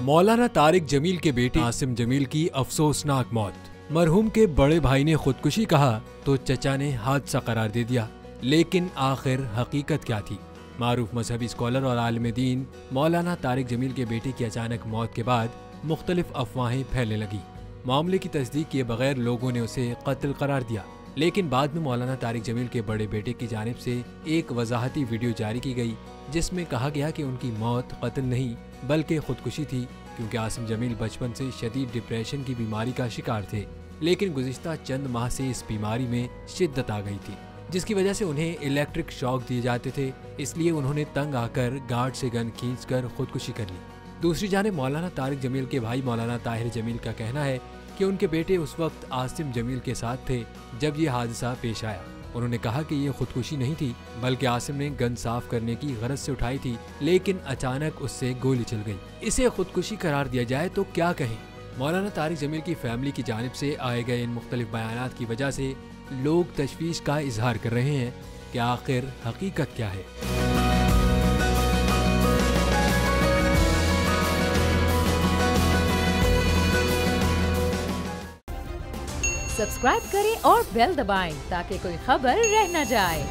मौलाना तारिक जमील के बेटे आसिम जमील की अफसोसनाक मौत। मरहूम के बड़े भाई ने खुदकुशी कहा तो चचा ने हादसा करार दे दिया, लेकिन आखिर हकीकत क्या थी? मारूफ मजहबी स्कॉलर और आलिम दीन मौलाना तारिक जमील के बेटे की अचानक मौत के बाद मुख्तलिफ अफवाहें फैलने लगी। मामले की तस्दीक किए बगैर लोगों ने उसे कत्ल करार दिया, लेकिन बाद में मौलाना तारिक जमील के बड़े बेटे की जानिब से एक वजाहती वीडियो जारी की गई, जिसमें कहा गया कि उनकी मौत कत्ल नहीं बल्कि खुदकुशी थी, क्योंकि आसिम जमील बचपन से शदीद डिप्रेशन की बीमारी का शिकार थे। लेकिन गुज़िश्ता चंद माह से इस बीमारी में शिद्दत आ गई थी, जिसकी वजह से उन्हें इलेक्ट्रिक शॉक दिए जाते थे। इसलिए उन्होंने तंग आकर गार्ड से गन खींचकर खुदकुशी कर ली। दूसरी जानिब मौलाना तारिक जमील के भाई मौलाना ताहिर जमील का कहना है कि उनके बेटे उस वक्त आसिम जमील के साथ थे जब ये हादसा पेश आया। उन्होंने कहा कि ये खुदकुशी नहीं थी, बल्कि आसिम ने गन साफ करने की गरज से उठाई थी, लेकिन अचानक उससे गोली चल गई। इसे खुदकुशी करार दिया जाए तो क्या कहें? मौलाना तारिक जमील की फैमिली की जानिब से आए गए इन मुख्तलिफ बयानात की वजह से लोग तशवीश का इजहार कर रहे हैं कि आखिर हकीकत क्या है। सब्सक्राइब करें और बेल दबाएं ताकि कोई खबर रह न जाए।